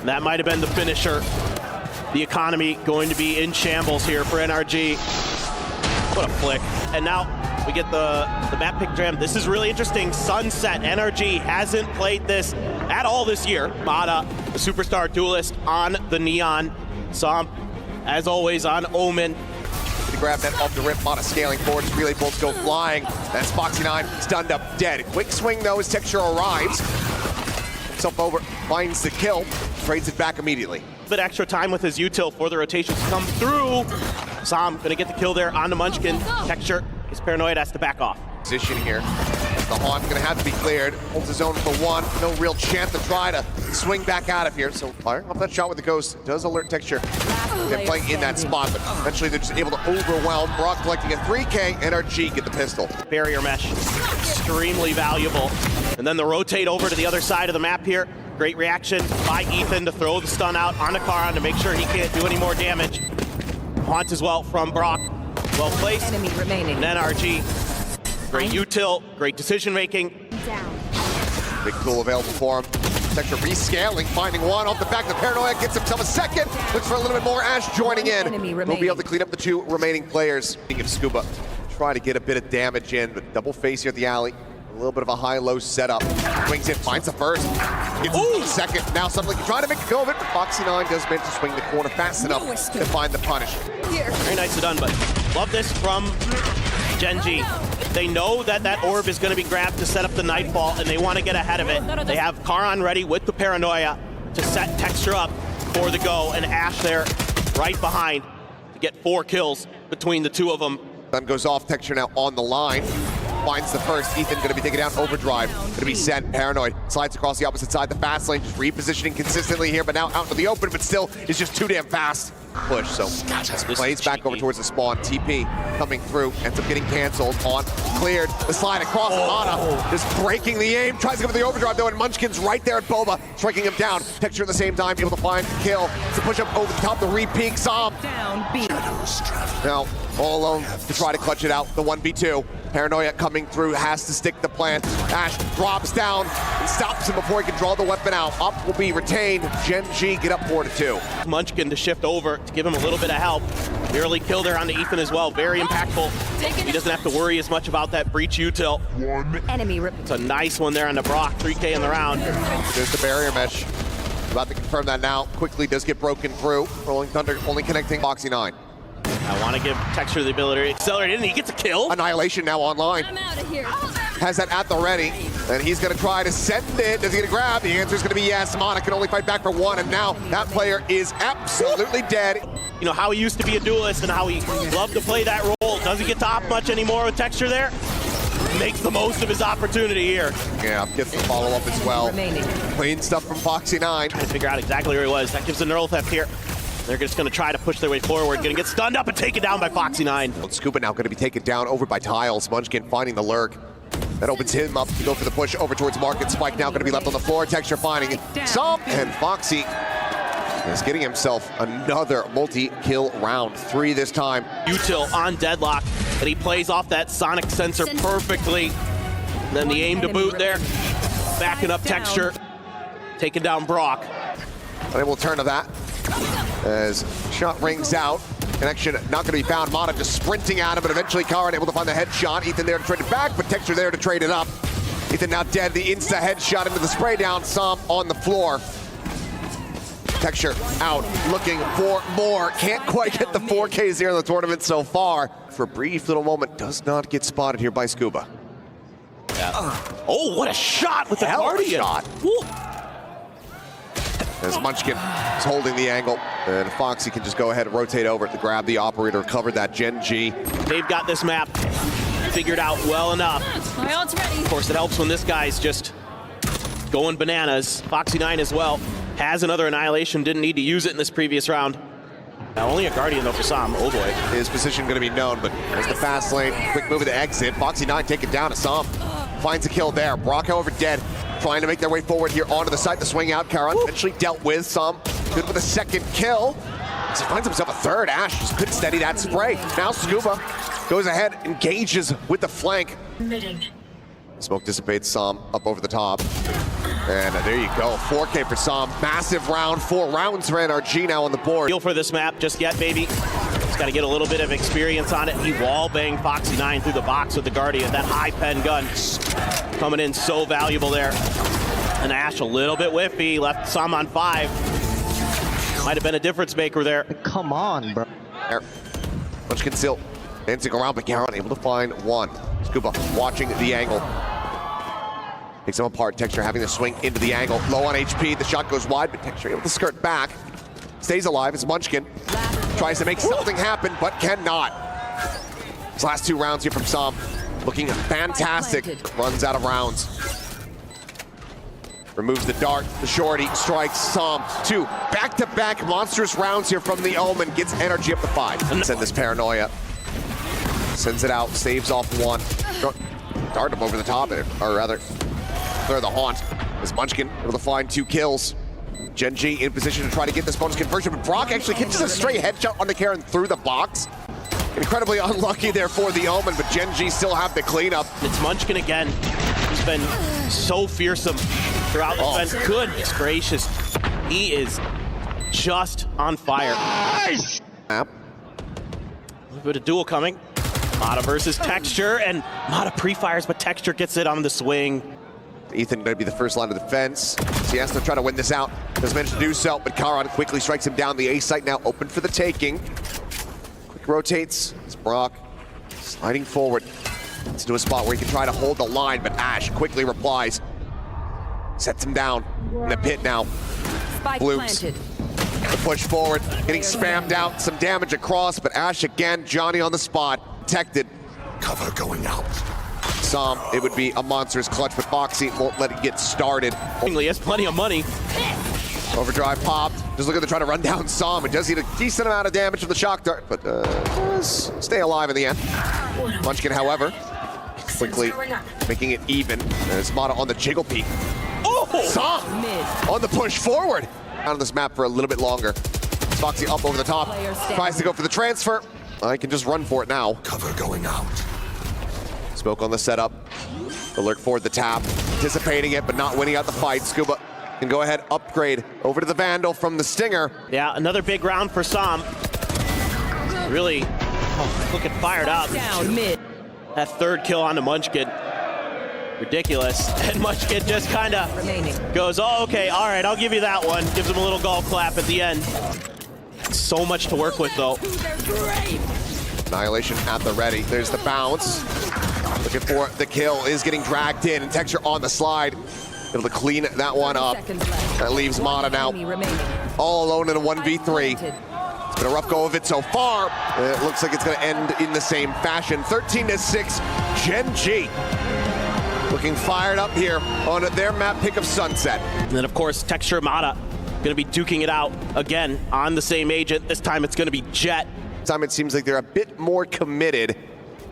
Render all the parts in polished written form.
And that might have been the finisher. The economy going to be in shambles here for NRG. What a flick. And now we get the map pick jam. This is really interesting. Sunset. NRG hasn't played this at all this year. Mata, the superstar duelist on the Neon. Som, as always, on Omen. To grab that off the rip, Mata scaling forward. Relay bolts go flying. That's Foxy9 stunned up, dead. Quick swing though as t3xture arrives. Himself over, finds the kill, trades it back immediately. Bit extra time with his util for the rotations to come through. Som gonna get the kill there on the Munchkin. t3xture is paranoid, has to back off. Position here. The Haunt's gonna have to be cleared. Holds his own for one. No real chance to try to swing back out of here. So firing off that shot with the Ghost does alert t3xture. They're playing in that spot, but eventually they're just able to overwhelm. Brock collecting a 3K. NRG get the pistol. Barrier mesh, extremely valuable. And then the rotate over to the other side of the map here. Great reaction by Ethan to throw the stun out on the Karan to make sure he can't do any more damage. Haunt as well from Brock. Well placed. Enemy remaining. And NRG. Great util, great decision making. Big tool available for him. t3xture rescaling, finding one off the back. The Paranoia gets himself a second. Looks for a little bit more. Ash joining in. He'll be able to clean up the two remaining players. Thinking of Scuba, try to get a bit of damage in, but double face here at the alley. A little bit of a high-low setup. Swings in, finds the first. Gets the second. Now suddenly trying to make a go of it, but Foxy9 does manage to swing the corner fast enough to find the punish. Very nicely done, but love this from Gen.G. They know that that orb is going to be grabbed to set up the Nightfall, and they want to get ahead of it. They have Karan ready with the Paranoia to set t3xture up for the go, and Ash there right behind to get 4 kills between the two of them. Gun goes off, t3xture now on the line. Finds the first. Ethan going to be taken down. Overdrive going to be sent. Paranoid slides across the opposite side. The fast lane just repositioning consistently here, but now out into the open, but still is just too damn fast. Push, so plays back over towards the spawn. TP coming through, ends up getting canceled. On, cleared, the slide across. Mata just breaking the aim, tries to go for the overdrive though, and Munchkin's right there at Boba, striking him down. t3xture at the same time, able to find the kill. It's a push up over the top, the re-peek. Som now all alone to try to clutch it out. The 1v2. Paranoia coming through, has to stick the plan. Ash drops down and stops him before he can draw the weapon out. Up will be retained. Gen.G get up 4-2. Munchkin to shift over to give him a little bit of help. The early kill there on the Ethan as well, very impactful. He doesn't have to worry as much about that breach util. It's a nice one there on the Brock, 3K in the round. There's the barrier mesh. About to confirm that now. Quickly does get broken through. Rolling Thunder only connecting Foxy9. I want to give t3xture the ability to accelerate it, and he gets a kill. Annihilation now online. I'm out of here. Has that at the ready, and he's going to try to send it. Does he get a grab? The answer is going to be yes. Mata can only fight back for one, and now that player is absolutely dead. You know, how he used to be a duelist and how he loved to play that role. Doesn't get to opt much anymore with t3xture there. Makes the most of his opportunity here. Yeah, gets the follow-up as well. Clean stuff from Foxy9. Trying to figure out exactly where he was. That gives the neural theft here. They're just going to try to push their way forward. Going to get stunned up and taken down by Foxy9. Scuba now going to be taken down over by Tiles. Munchkin finding the lurk. That opens him up to go for the push over towards Market. Spike now going to be left on the floor. t3xture finding it. Some and Foxy is getting himself another multi-kill round. 3 this time. Util on Deadlock, but he plays off that sonic sensor perfectly. And then the aim to boot there. Backing up t3xture. Taking down Brock. Unable to turn to that. As shot rings out, connection not going to be found. Mata just sprinting at him, but eventually Karan able to find the headshot. Ethan there to trade it back, but t3xture there to trade it up. Ethan now dead. The insta headshot into the spray down. Som on the floor. t3xture out, looking for more. Can't quite get the 4Ks here in the tournament so far. For a brief little moment, does not get spotted here by Scuba. Yeah. Oh, what a shot with the Guardian. Shot. As Munchkin is holding the angle, and Foxy can just go ahead and rotate over to grab the operator, cover that Gen.G. They've got this map figured out well enough. My ult's ready. Of course, it helps when this guy's just going bananas. Foxy9 as well has another Annihilation, didn't need to use it in this previous round. Now, only a Guardian though for Som, oh boy. His position going to be known, but there's the fast lane, quick move to exit. Foxy9 taken down to Som. Finds a kill there. Brock, however, dead. Trying to make their way forward here onto the site to swing out. Karan eventually dealt with Som. Good with a second kill. As he finds himself a third. Ash just couldn't steady that spray. Now Scuba goes ahead, engages with the flank. Smoke dissipates. Som up over the top. And there you go, 4K for Sam. Massive round, 4 rounds for NRG now on the board. Feel for this map just yet, baby. Just got to get a little bit of experience on it. He wall banged Foxy9 through the box with the Guardian. That high pen gun coming in so valuable there. And Ash a little bit whiffy, left Sam on 5. Might have been a difference maker there. Come on, bro. Munchkin still dancing around, but Garon able to find one. Scuba watching the angle. Takes him apart. t3xture having to swing into the angle. Low on HP. The shot goes wide, but t3xture able to skirt back. Stays alive as Munchkin tries to make something happen, but cannot. His last 2 rounds here from Sam. Looking fantastic. Runs out of rounds. Removes the dart. The shorty strikes Sam. 2 back-to-back monstrous rounds here from the Omen. Gets NRG up to 5. Send this paranoia. Sends it out. Saves off 1. Dart him over the top, or rather, clear the haunt. As Munchkin able to find 2 kills. Gen.G in position to try to get this bonus conversion, but Brock actually catches a straight headshot on the Karen through the box. Incredibly unlucky there for the Omen, but Gen.G still have the cleanup. It's Munchkin again. He's been so fearsome throughout the defense. Goodness gracious. He is just on fire. Nice! A little bit of duel coming. Mata versus t3xture, and Mata pre-fires, but t3xture gets it on the swing. Ethan going to be the first line of defense. So he has to try to win this out. Doesn't manage to do so, but Karan quickly strikes him down. The A site now open for the taking. Quick rotates. It's Brock sliding forward. It's into a spot where he can try to hold the line, but Ash quickly replies. Sets him down in the pit now. Blooms. The push forward, getting spammed out. Some damage across, but Ash again. Johnny on the spot. Protected. Cover going out. Sam, it would be a monstrous clutch, but Foxy won't let it get started. He has plenty of money. Overdrive popped. Just looking to try to run down Sam. It does eat a decent amount of damage from the shock dart, but does stay alive in the end. Munchkin, however, quickly making it even. There's Mata on the jiggle peak. Oh! Sam on the push forward. Out on this map for a little bit longer. Foxy up over the top. Tries to go for the transfer. I can just run for it now. Cover going out. Smoke on the setup. The lurk forward the tap. Anticipating it, but not winning out the fight. Scuba can go ahead, upgrade over to the Vandal from the Stinger. Yeah, another big round for Sam. Really looking fired up. Down mid. That 3rd kill on the Munchkin. Ridiculous. And Munchkin just kind of goes, oh, okay, all right, I'll give you that one. Gives him a little golf clap at the end. So much to work with, though. Annihilation at the ready. There's the bounce. Looking for the kill, is getting dragged in, and t3xture on the slide. Able to clean that one up. That leaves Mata now all alone in a 1v3. It's been a rough go of it so far. It looks like it's going to end in the same fashion. 13-6, Gen.G. Looking fired up here on their map pick of Sunset. And then, of course, t3xture Mata going to be duking it out again on the same agent. This time it's going to be Jet. This time it seems like they're a bit more committed.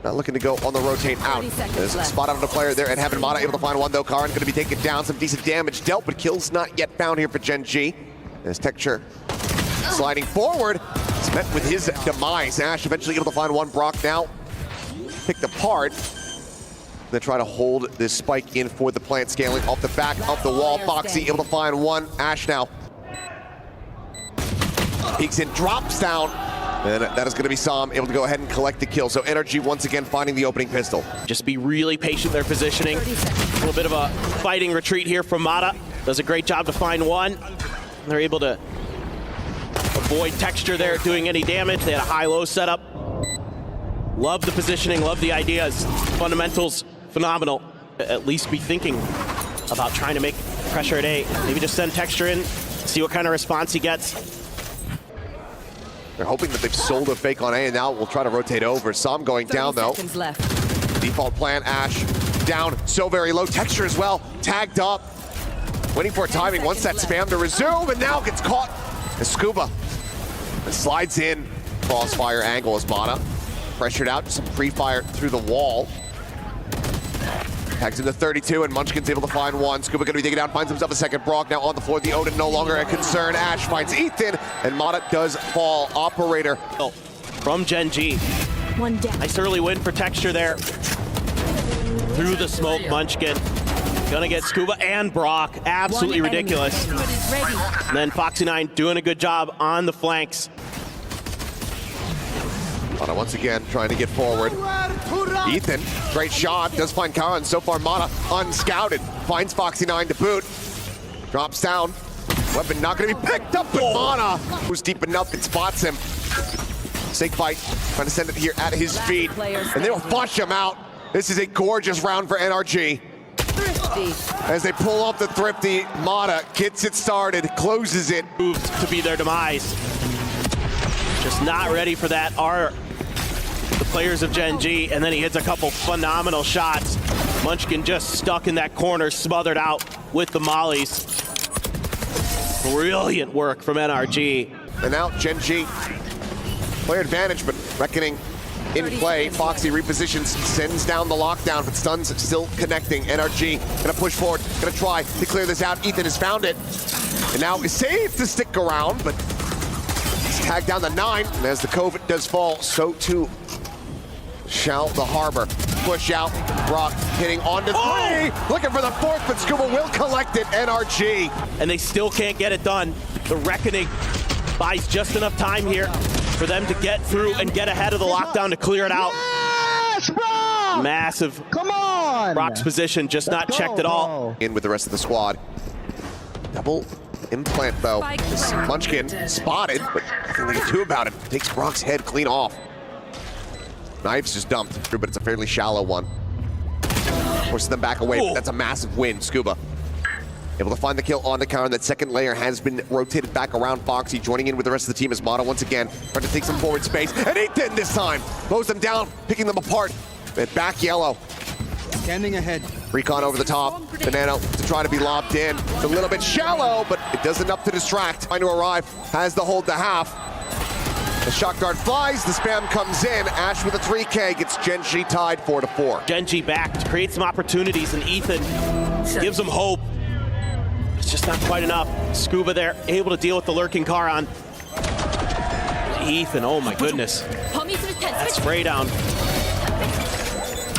Not looking to go on the rotate out. There's a spot on the player there, and having Mata able to find one, though. Karan going to be taken down. Some decent damage dealt, but kills not yet found here for Gen.G. As t3xture sliding forward. It's met with his demise. Ash eventually able to find one. Brock now picked apart. They try to hold this spike in for the plant, scaling off the back of the wall. Foxy able to find one. Ash now peeks in, drops down. And that is going to be Sam able to go ahead and collect the kill. So NRG once again finding the opening pistol. Just be really patient their positioning. A little bit of a fighting retreat here from Mata. Does a great job to find one. They're able to avoid t3xture there doing any damage. They had a high-low setup. Love the positioning, love the ideas. Fundamentals, phenomenal. At least be thinking about trying to make pressure at A. Maybe just send t3xture in, see what kind of response he gets. They're hoping that they've sold a fake on A, and now we'll try to rotate over. Sam going down, though. Default plan, Ash down, so very low. t3xture as well, tagged up. Waiting for timing, once that spam to resume, and now gets caught as Scuba slides in. Crossfire angle as Mata pressured out, some pre-fire through the wall. Tags into 32, and Munchkin's able to find one. Scuba gonna be taken down, finds himself a second. Brock now on the floor. The Odin no longer a concern. Ash finds Ethan, and Mata does fall. Operator. Oh, from Gen.G. One down. Nice early win for t3xture there. Through the smoke, Munchkin Gonna get Scuba and Brock. Absolutely ridiculous. And then Foxy9 doing a good job on the flanks. Mana once again trying to get forward. Ethan, great shot, does find Karan. So far, Mana unscouted. Finds Foxy9 to boot. Drops down. Weapon not gonna be picked up, but Mana, who's deep enough, it spots him. Snake fight, trying to send it here at his feet. And they will flush him out. This is a gorgeous round for NRG. As they pull off the Thrifty, Mana gets it started, closes it. Moved to be their demise. Just not ready for that are the players of Gen G, and then he hits a couple phenomenal shots. Munchkin just stuck in that corner, smothered out with the mollies. Brilliant work from NRG. And now Gen G, player advantage, but Reckoning in play. Foxy repositions, sends down the lockdown, but Stun's still connecting. NRG gonna push forward, gonna try to clear this out. Ethan has found it, and now is safe to stick around, but he's tagged down the 9, and as the COVID does fall, so too shall the Harbor. Push out, Brock hitting onto 3, looking for the 4th, but Scuba will collect it, NRG. And they still can't get it done. The Reckoning buys just enough time here for them to get through and get ahead of the lockdown to clear it out. Yes, Brock! Massive. Come on! Brock's position just not checked at all. In with the rest of the squad. Double implant though. Munchkin spotted, but nothing they can do about it. Takes Brock's head clean off. Knife's just dumped, but it's a fairly shallow one. Forces them back away, but that's a massive win. Scuba able to find the kill on the counter. That second layer has been rotated back around Foxy, joining in with the rest of the team as Mana once again trying to take some forward space. And Ethan this time mows them down, picking them apart. And back yellow. Standing ahead. Recon over the top. Banana to try to be lobbed in. It's a little bit shallow, but it does enough to distract. Trying to arrive, has the hold to half. The shock dart flies, the spam comes in. Ash with a 3K gets Gen G tied 4-4. Gen G back to create some opportunities, and Ethan gives them hope. It's just not quite enough. Scuba there, able to deal with the lurking Karan. Ethan, oh my goodness. That spray down.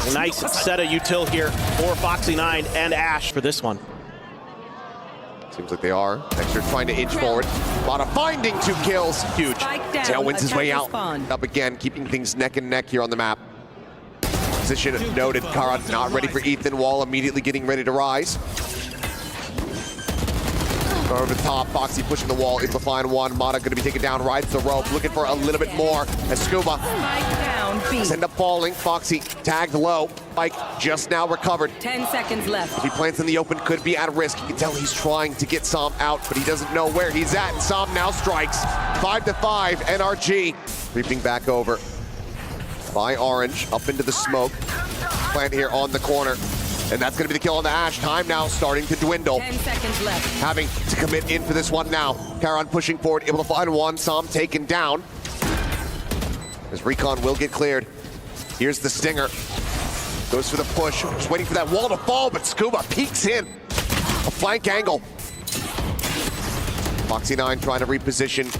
A nice set of util here for Foxy9 and Ash for this one. Seems like they are. t3xture trying to inch forward. Mana finding 2 kills. Huge. Tail wins his way out. Up again, keeping things neck and neck here on the map. Position noted. Karan not ready for Ethan. Wall immediately getting ready to rise. Over the top, Foxy pushing the wall, able to find one. Mana going to be taken down, rides the rope, looking for a little bit more as Scuba end up falling. Foxy tagged low. Mike just now recovered. 10 seconds left. If he plants in the open, could be at risk. You can tell he's trying to get Som out, but he doesn't know where he's at, and Som now strikes. 5-5, NRG creeping back over by Orange, up into the smoke. Plant here on the corner. And that's going to be the kill on the Ash. Time now starting to dwindle. 10 seconds left. Having to commit in for this one now. Karan pushing forward, able to find one. Som taken down. As Recon will get cleared. Here's the Stinger. Goes for the push. Just waiting for that wall to fall, but Scuba peeks in. A flank angle. Foxy9 trying to reposition.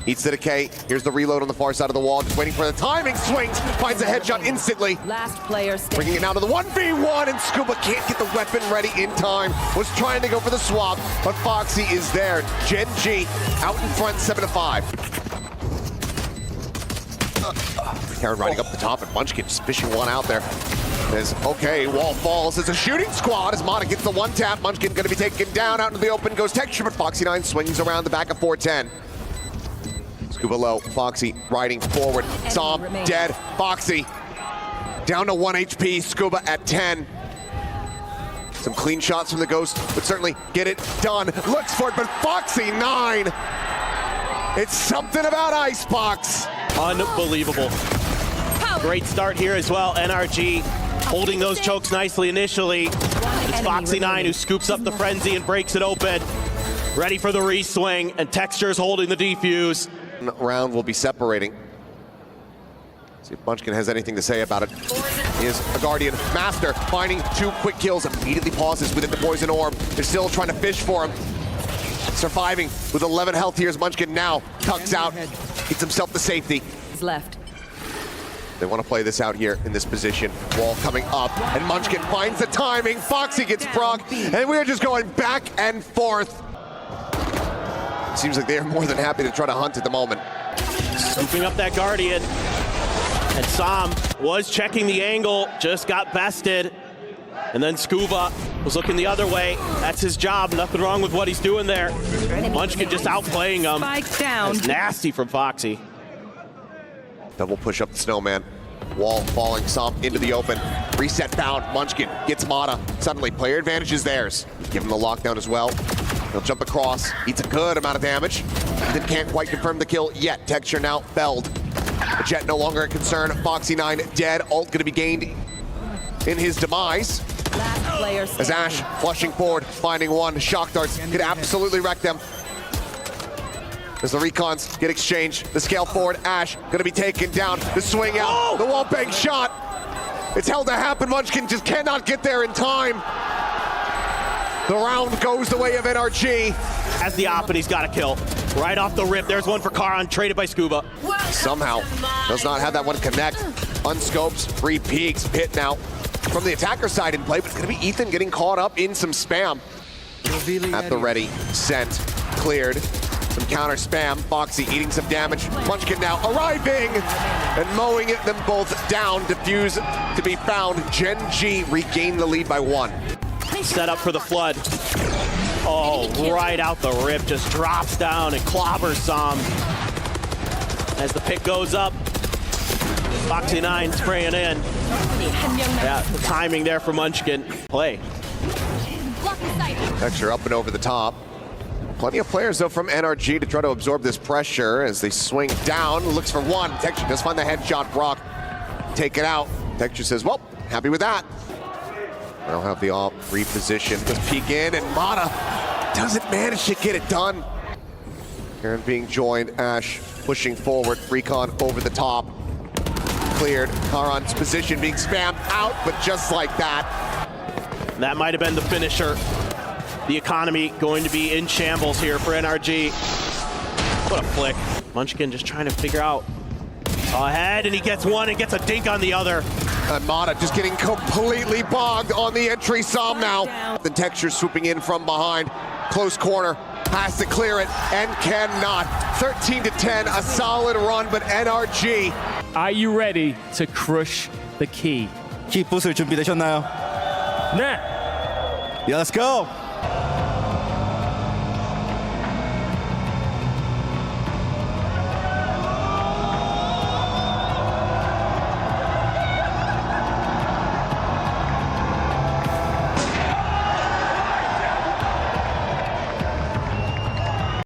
Eats the decay. Here's the reload on the far side of the wall. Just waiting for the timing. Swings. Finds a headshot instantly. Last player standing. Bringing it now to the 1v1, and Scuba can't get the weapon ready in time. Was trying to go for the swap, but Foxy is there. Gen G out in front, 7-5. Karan riding up the top, and Munchkin just fishing one out there. As, okay, wall falls. It's a shooting squad as Mana gets the one tap. Munchkin going to be taken down. Out into the open goes t3xture, but Foxy9 swings around the back of 410. Scuba low, Foxy riding forward. Som dead, Foxy down to 1 HP, Scuba at 10. Some clean shots from the Ghost would certainly get it done. Looks for it, but Foxy9. It's something about Icebox. Unbelievable. Great start here as well. NRG holding those chokes nicely initially. It's Foxy9 who scoops up the frenzy and breaks it open. Ready for the re-swing, and t3xture's holding the defuse. Round will be separating. See if Munchkin has anything to say about it. He is a Guardian Master, finding 2 quick kills, immediately pauses within the Poison Orb. They're still trying to fish for him. Surviving with 11 health here as Munchkin now tucks out, gets himself to safety. Left. They want to play this out here in this position. Wall coming up, and Munchkin finds the timing. Foxy gets proc, and we're just going back and forth. Seems like they are more than happy to try to hunt at the moment. Scooping up that Guardian. And Sam was checking the angle, just got bested. And then Scuba was looking the other way. That's his job. Nothing wrong with what he's doing there. Munchkin just outplaying him. Spike down. That's nasty from Foxy. Double push up the Snowman. Wall falling, Sam into the open. Reset found, Munchkin gets Mata. Suddenly, player advantage is theirs. Give him the lockdown as well. He'll jump across, eats a good amount of damage. Then can't quite confirm the kill yet. Texture now felled. The Jet no longer a concern. Foxy 9 dead. Ult gonna be gained in his demise. Last player As Ash flushing forward, finding one. Shock darts could absolutely wreck them. As the recons get exchanged, the scale forward, Ash gonna be taken down. The swing out, the wall bang shot. It's held to happen. Munchkin just cannot get there in time. The round goes the way of NRG. Has the op, and he's got a kill. Right off the rip, there's one for Karan, traded by Scuba. Somehow does not have that one connect. Unscopes, free peeks, hit now. From the attacker side in play, but it's gonna be Ethan getting caught up in some spam. At the ready, sent, cleared. Some counter spam, Foxy eating some damage. Munchkin now arriving and mowing them both down. Diffuse to be found. Gen G regained the lead by 1. Set up for the flood. Oh, right out the rip, just drops down and clobbers Sam. As the pick goes up, Foxy 9 spraying in. Yeah, the timing there for Munchkin. Play. Texture up and over the top. Plenty of players, though, from NRG to try to absorb this pressure as they swing down. Looks for one. Texture does find the headshot. Brock take it out. Texture says, well, happy with that. They'll have the op reposition. Just peek in, and Mata doesn't manage to get it done. Karen being joined. Ash pushing forward. Recon over the top. Cleared. Karan's position being spammed out, but just like that. That might have been the finisher. The economy going to be in shambles here for NRG. What a flick. Munchkin just trying to figure out. Ahead, and he gets one and gets a dink on the other. And Mata just getting completely bogged on the entry. Sam now. The Texture swooping in from behind. Close corner. Has to clear it and cannot. 13-10, a solid run, but NRG. Are you ready to crush the key? 키 부술 준비되셨나요? 네. Yeah, let's go.